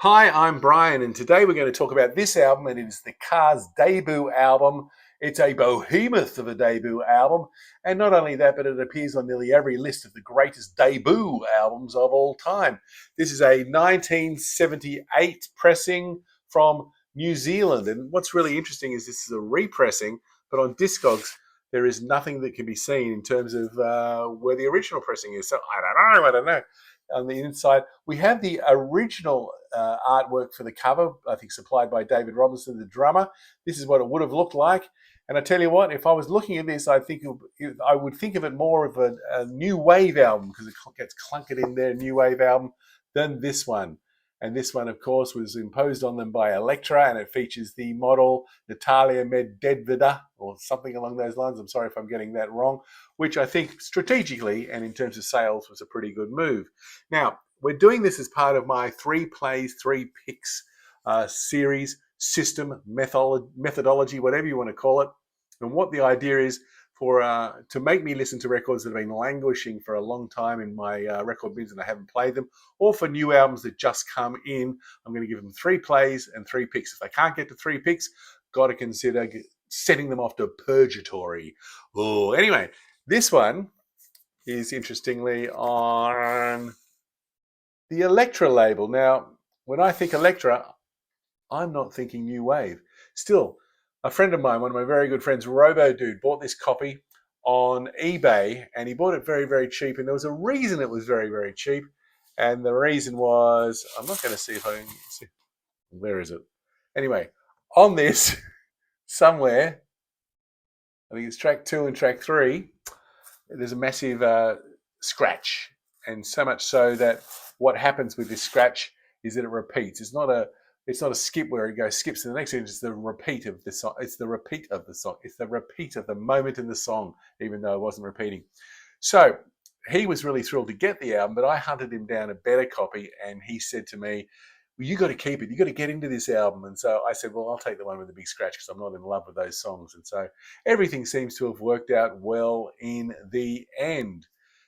Hi, I'm Brian, and today we're going to talk about this album, and it is the Cars' debut album. It's a behemoth of a debut album, and not only that, but it appears on nearly every list of the greatest debut albums of all time. This is a 1978 pressing from New Zealand, and what's really interesting is this is a repressing, but on Discogs there is nothing that can be seen in terms of where the original pressing is. So I don't know. On the inside, we have the original artwork for the cover, I think supplied by David Robinson, the drummer. This is what it would have looked like. And I tell you what, if I was looking at this, I would think of it more of a new wave album because it gets clunkered in there, new wave album, than this one. And this one, of course, was imposed on them by Elektra, and it features the model Natalia Medvedeva, or something along those lines. I'm sorry if I'm getting that wrong, which I think strategically and in terms of sales was a pretty good move. Now, we're doing this as part of my 3 plays, 3 picks series, system, methodology, whatever you want to call it. And what the idea is for to make me listen to records that have been languishing for a long time in my record bins and I haven't played them, or for new albums that just come in, I'm going to give them 3 plays and 3 picks. If they can't get to 3 picks, got to consider setting them off to Purge-A-TORY. Oh, anyway, this one is interestingly on the Elektra label. Now, when I think Elektra, I'm not thinking new wave. Still, a friend of mine, one of my very good friends, Robo Dude, bought this copy on eBay, and he bought it very, very cheap. And there was a reason it was very, very cheap. And the reason was, I'm not going to see if I can see. Where is it? Anyway, on this, somewhere, I think it's track 2 and track 3, there's a massive scratch. And so much so that what happens with this scratch is that it repeats. It's not a skip where it goes skips to the next one. It's the repeat of the song. It's the repeat of the song. It's the repeat of the moment in the song, even though it wasn't repeating. So he was really thrilled to get the album, but I hunted him down a better copy, and he said to me, well, you got to keep it. You got to get into this album. And so I said, well, I'll take the one with the big scratch because I'm not in love with those songs. And so everything seems to have worked out well in the end.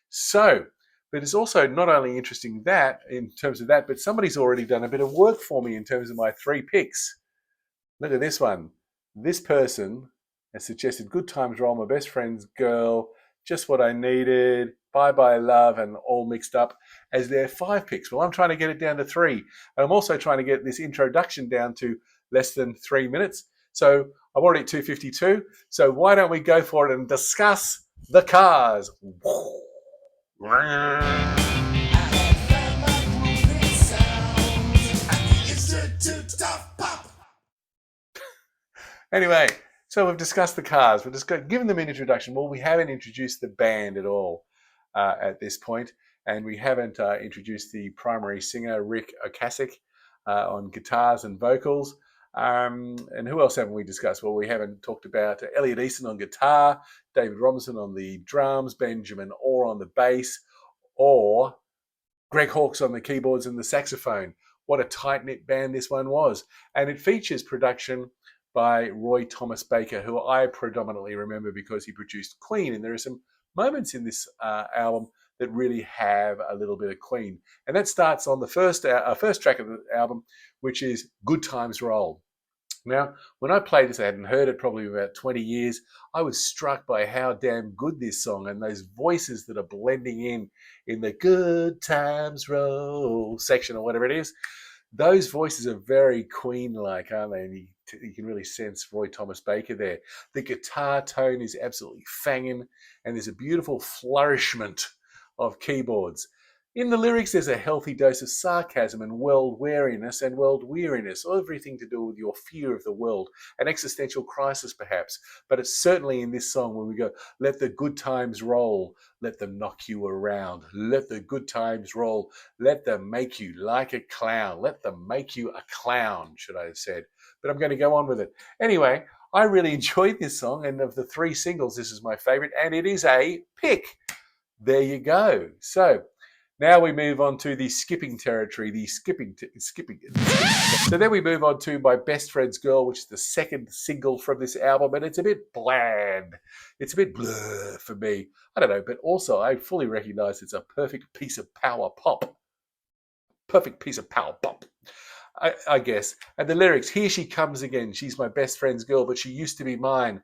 So, but it's also not only interesting that in terms of that, but somebody's already done a bit of work for me in terms of my 3 picks. Look at this one. This person has suggested Good Times Roll, My Best Friend's Girl, Just What I Needed, Bye Bye Love, and All Mixed Up as their 5 picks. Well, I'm trying to get it down to 3. And I'm also trying to get this introduction down to less than 3 minutes. So I'm already at 2:52. So why don't we go for it and discuss the Cars? Anyway, so we've discussed the Cars. We've just given them an introduction. Well, we haven't introduced the band at all at this point, and we haven't introduced the primary singer, Rick Ocasek, on guitars and vocals. And who else haven't we discussed? Well, we haven't talked about Elliot Easton on guitar, David Robinson on the drums, Benjamin Orr on the bass, or Greg Hawkes on the keyboards and the saxophone. What a tight-knit band this one was. And it features production by Roy Thomas Baker, who I predominantly remember because he produced Queen. And there are some moments in this album that really have a little bit of Queen. And that starts on the first track of the album, which is Good Times Roll. Now, when I played this, I hadn't heard it probably about 20 years. I was struck by how damn good this song and those voices that are blending in the Good Times Roll section or whatever it is. Those voices are very Queen-like, aren't they? And you can really sense Roy Thomas Baker there. The guitar tone is absolutely fanging, and there's a beautiful flourishment of keyboards. In the lyrics, there's a healthy dose of sarcasm and world weariness, everything to do with your fear of the world, an existential crisis perhaps. But it's certainly in this song when we go, let the good times roll, let them knock you around, let the good times roll, let them make you like a clown, let them make you a clown, should I have said. But I'm going to go on with it. Anyway, I really enjoyed this song, and of the 3 singles, this is my favorite, and it is a pick. There you go. So now we move on to the skipping territory, skipping. So then we move on to My Best Friend's Girl, which is the second single from this album, and it's a bit bland. It's a bit blur for me. I don't know, but also I fully recognize it's a perfect piece of power pop. Perfect piece of power pop. I guess. And the lyrics, here she comes again. She's my best friend's girl, but she used to be mine.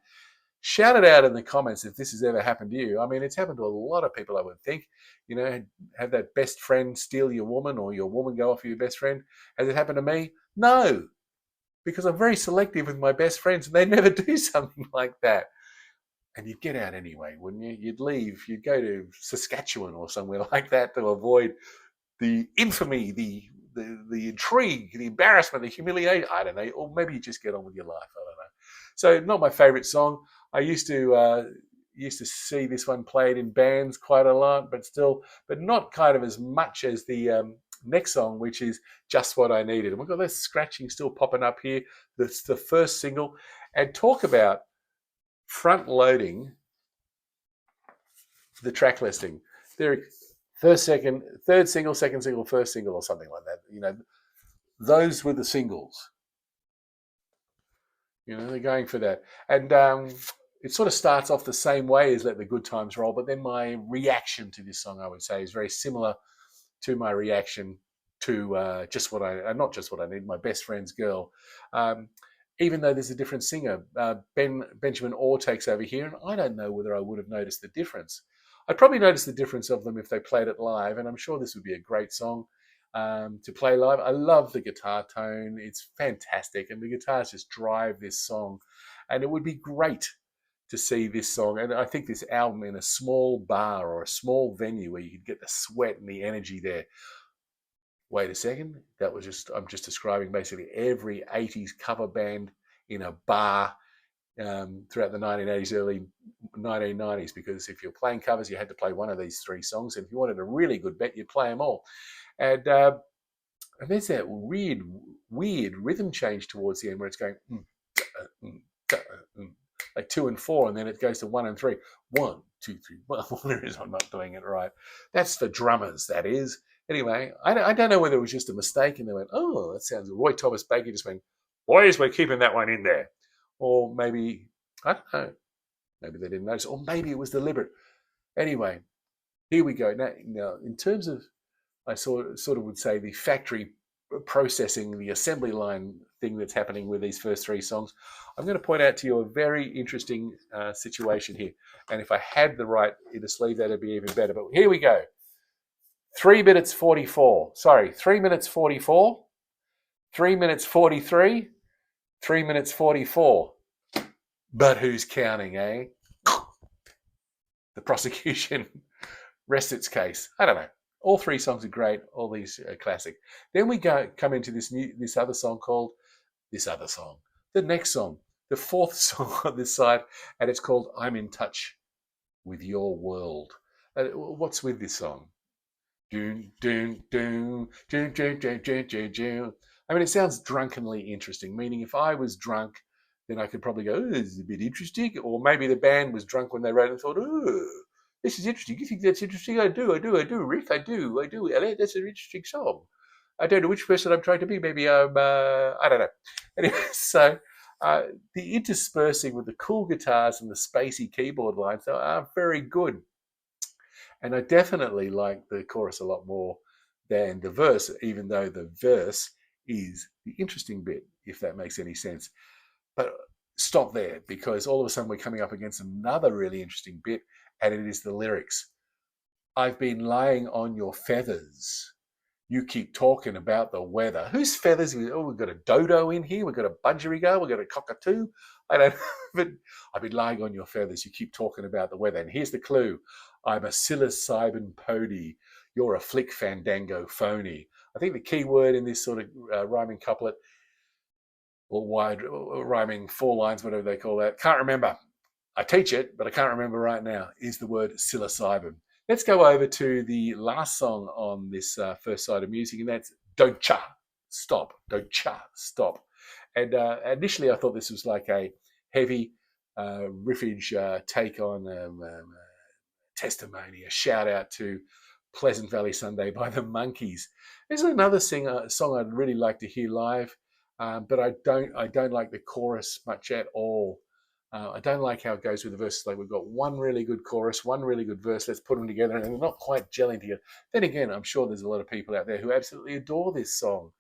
Shout it out in the comments if this has ever happened to you. I mean, it's happened to a lot of people, I would think. You know, have that best friend steal your woman or your woman go off your best friend. Has it happened to me? No, because I'm very selective with my best friends and they never do something like that. And you'd get out anyway, wouldn't you? You'd leave. You'd go to Saskatchewan or somewhere like that to avoid the infamy, the intrigue, the embarrassment, the humiliation. I don't know. Or maybe you just get on with your life. I don't know. So not my favourite song. I used to see this one played in bands quite a lot, but not kind of as much as the next song, which is Just What I Needed. And we've got this scratching still popping up here. That's the first single. And talk about front loading the track listing. There, first, second, third single, second single, first single, or something like that. You know, those were the singles. You know, they're going for that. And it sort of starts off the same way as Let the Good Times Roll, but then my reaction to this song, I would say, is very similar to my reaction to not Just What I Need, My Best Friend's Girl. Even though there's a different singer, Benjamin Orr takes over here, and I don't know whether I would have noticed the difference. I'd probably notice the difference of them if they played it live, and I'm sure this would be a great song to play live. I love the guitar tone. It's fantastic, and the guitars just drive this song, and it would be great to see this song, and I think this album in a small bar or a small venue where you could get the sweat and the energy there. Wait a second, I'm just describing basically every 80s cover band in a bar throughout the 1980s, early 1990s, because if you're playing covers, you had to play one of these three songs, and if you wanted a really good bet, you'd play them all. And there's that weird rhythm change towards the end where it's going like 2 and 4, and then it goes to 1 and 3. 1, 2, 3. Well, there is. I'm not doing it right. That's for drummers, that is. Anyway, I don't know whether it was just a mistake, and they went, "Oh, that sounds." Roy Thomas Baker just went, "Boys, we're keeping that one in there," or maybe I don't know. Maybe they didn't notice, or maybe it was deliberate. Anyway, here we go. Now in terms of, I sort of would say the factory processing, the assembly line thing that's happening with these first three songs, I'm going to point out to you a very interesting situation here. And if I had the right inner sleeve, that'd be even better. But here we go. 3 minutes 44. Sorry, 3 minutes 44. 3 minutes 43. 3 minutes 44. But who's counting, eh? The prosecution rests its case. I don't know. All three songs are great. All these are classic. Then we come into this other song called the next song, the fourth song on this side, and it's called I'm in Touch with Your World. What's with this song? Doon, doon, doon, doon, doon, doon, doon, doon, doon. I mean, it sounds drunkenly interesting, meaning if I was drunk, then I could probably go, oh, this is a bit interesting. Or maybe the band was drunk when they wrote it and thought, oh, this is interesting. You think that's interesting? I do, Rick. I do. Elliot, that's an interesting song. I don't know which person I'm trying to be. Maybe I'm, I don't know. Anyway, so the interspersing with the cool guitars and the spacey keyboard lines are very good. And I definitely like the chorus a lot more than the verse, even though the verse is the interesting bit, if that makes any sense. But stop there, because all of a sudden we're coming up against another really interesting bit, and it is the lyrics. I've been lying on your feathers. You keep talking about the weather. Whose feathers? Oh, we've got a dodo in here. We've got a budgerigar. We've got a cockatoo. I don't know. But I've been lying on your feathers. You keep talking about the weather. And here's the clue. I'm a psilocybin pony. You're a flick fandango phony. I think the key word in this sort of rhyming couplet, or wide rhyming 4 lines, whatever they call that, can't remember. I teach it, but I can't remember right now, is the word psilocybin. Let's go over to the last song on this first side of music, and that's Don't Cha Stop. Don't Cha Stop. And initially I thought this was like a heavy riffage take on Testimony, a shout out to Pleasant Valley Sunday by the Monkees. This is another song I'd really like to hear live, but I don't like the chorus much at all. I don't like how it goes with the verses. Like, we've got one really good chorus, one really good verse. Let's put them together, and they're not quite gelling together. Then again, I'm sure there's a lot of people out there who absolutely adore this song.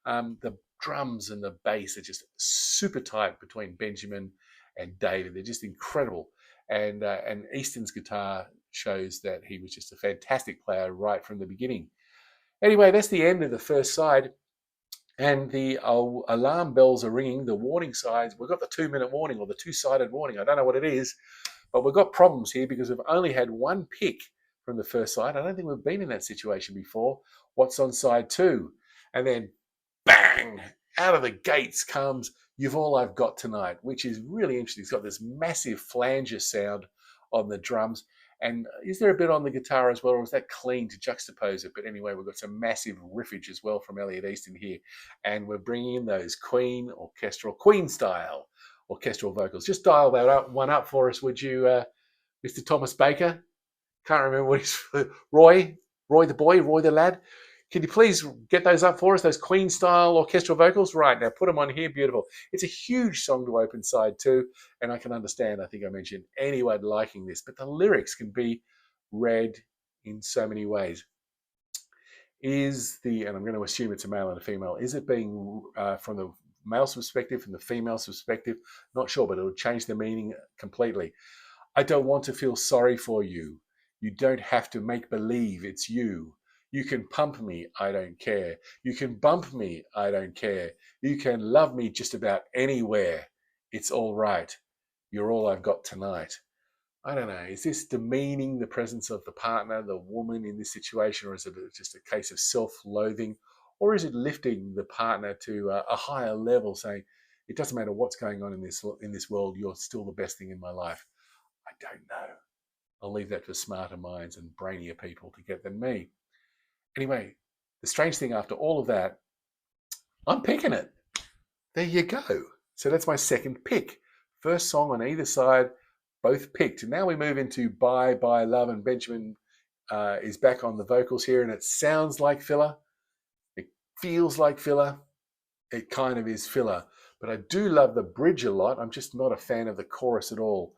The drums and the bass are just super tight between Benjamin and David. They're just incredible. And Easton's guitar shows that he was just a fantastic player right from the beginning. Anyway, that's the end of the first side. And the alarm bells are ringing, the warning signs. We've got the 2-minute warning or the two-sided warning. I don't know what it is, but we've got problems here because we've only had one pick from the first side. I don't think we've been in that situation before. What's on side 2? And then bang, out of the gates comes You've All I've Got Tonight, which is really interesting. It's got this massive flanger sound on the drums. And is there a bit on the guitar as well, or is that clean to juxtapose it? But anyway, we've got some massive riffage as well from Elliot Easton here. And we're bringing in those Queen style orchestral vocals. Just dial that one up for us, would you, Mr. Thomas Baker? Can't remember what he's... Roy the boy, Roy the lad. Can you please get those up for us, those Queen-style orchestral vocals? Right, now put them on here, beautiful. It's a huge song to open side 2, and I can understand, I think I mentioned, anyone liking this, but the lyrics can be read in so many ways. And I'm going to assume it's a male and a female, is it being from the male's perspective, from the female's perspective? Not sure, but it'll change the meaning completely. I don't want to feel sorry for you. You don't have to make believe it's you. You can pump me, I don't care. You can bump me, I don't care. You can love me just about anywhere. It's all right. You're all I've got tonight. I don't know. Is this demeaning the presence of the partner, the woman in this situation, or is it just a case of self-loathing? Or is it lifting the partner to a higher level, saying, it doesn't matter what's going on in this world, you're still the best thing in my life? I don't know. I'll leave that for smarter minds and brainier people to get than me. Anyway, the strange thing after all of that, I'm picking it. There you go. So that's my second pick. First song on either side, both picked. And now we move into Bye Bye Love, and Benjamin is back on the vocals here, and it sounds like filler. It feels like filler. It kind of is filler. But I do love the bridge a lot. I'm just not a fan of the chorus at all.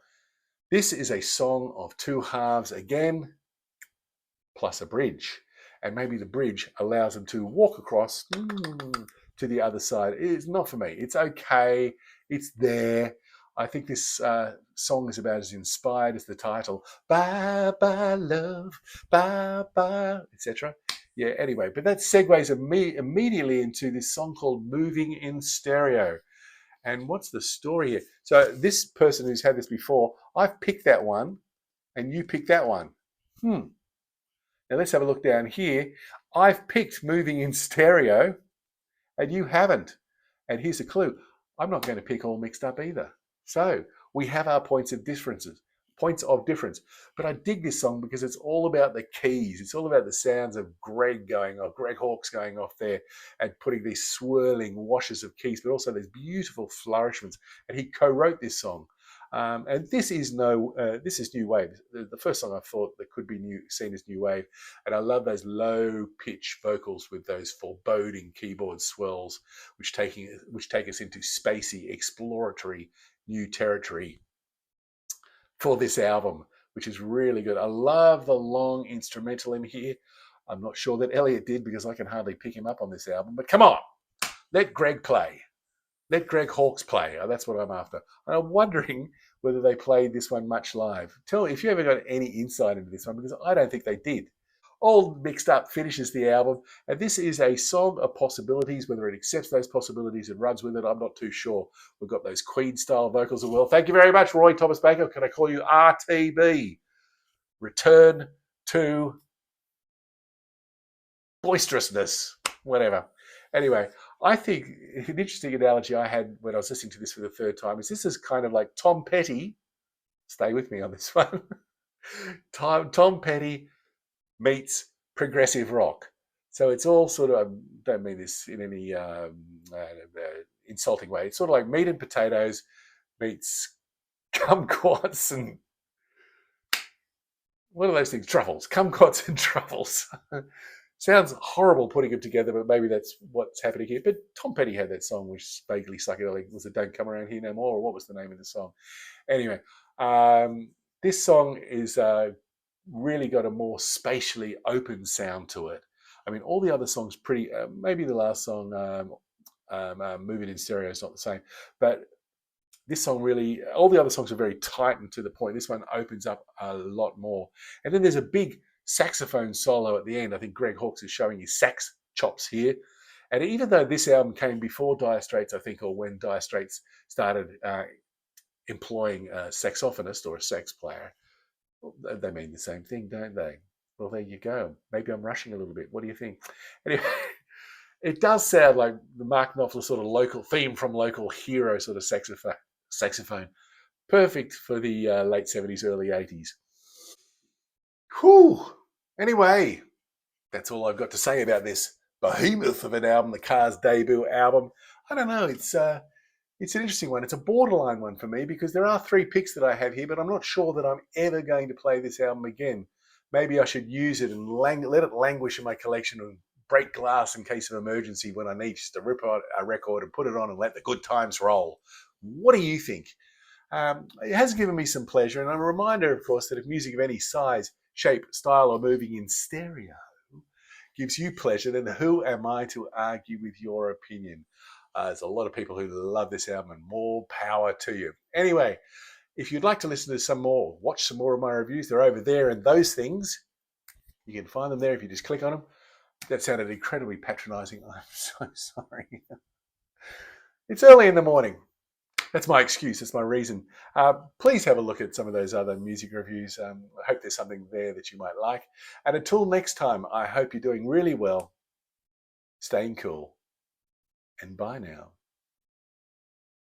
This is a song of two halves again, plus a bridge. And maybe the bridge allows them to walk across to the other side. It's not for me. It's okay. It's there. I think this song is about as inspired as the title. Bye bye love, bye bye, etc. Yeah, anyway, but that segues immediately into this song called Moving in Stereo. And what's the story here? So this person who's had this before, I've picked that one, and you picked that one. Now let's have a look down here. I've picked Moving in Stereo, and you haven't. And here's a clue. I'm not going to pick All Mixed Up either. So we have our points of difference. But I dig this song because it's all about the keys. It's all about the sounds of Greg Hawkes going off there and putting these swirling washes of keys, but also these beautiful flourishments. And he co-wrote this song. And this is new wave. The first song I thought that could be seen as new wave, and I love those low pitch vocals with those foreboding keyboard swells, which take us into spacey, exploratory new territory for this album, which is really good. I love the long instrumental in here. I'm not sure that Elliot did because I can hardly pick him up on this album. But come on, let Greg play. Let Greg Hawkes play. That's what I'm after. And I'm wondering whether they played this one much live. Tell me if you ever got any insight into this one, because I don't think they did. All Mixed Up finishes the album, and this is a song of possibilities. Whether it accepts those possibilities and runs with it, I'm not too sure. We've got those Queen-style vocals as well. Thank you very much, Roy Thomas Baker. Can I call you RTB? Return to boisterousness, whatever. Anyway, I think an interesting analogy I had when I was listening to this for the third time is this is kind of like Tom Petty. Stay with me on this one. Tom Petty meets progressive rock. So it's all sort of, I don't mean this in any insulting way. It's sort of like meat and potatoes meets kumquats and what are those things? Truffles. Kumquats and truffles. Sounds horrible putting them together, but maybe that's what's happening here. But Tom Petty had that song, which is vaguely psychedelic. Was it Don't Come Around Here No More? Or what was the name of the song? Anyway, this song is really got a more spatially open sound to it. I mean, all the other songs pretty. Maybe the last song, "Move It in Stereo," is not the same, but this song really. All the other songs are very tight and to the point. This one opens up a lot more, and then there's a big saxophone solo at the end. I think Greg Hawkes is showing his sax chops here. And even though this album came before Dire Straits, I think, or when Dire Straits started employing a saxophonist or a sax player, well, they mean the same thing, don't they? Well, there you go. Maybe I'm rushing a little bit. What do you think? Anyway, it does sound like the Mark Knopfler sort of local theme from Local Hero sort of saxophone. Perfect for the late 70s, early 80s. Whew. Anyway, that's all I've got to say about this behemoth of an album, the Cars' debut album. I don't know. It's an interesting one. It's a borderline one for me because there are 3 picks that I have here, but I'm not sure that I'm ever going to play this album again. Maybe I should use it and let it languish in my collection and break glass in case of emergency when I need just to rip out a record and put it on and let the good times roll. What do you think? It has given me some pleasure, and I'm a reminder, of course, that if music of any size, shape, style, or moving in stereo gives you pleasure, then who am I to argue with your opinion? There's a lot of people who love this album, and more power to you. Anyway, if you'd like to listen to some more, watch some more of my reviews, they're over there, and those things, you can find them there if you just click on them. That sounded incredibly patronizing. I'm so sorry. It's early in the morning. That's my excuse. That's my reason. Please have a look at some of those other music reviews. I hope there's something there that you might like. And until next time, I hope you're doing really well, staying cool, and bye now.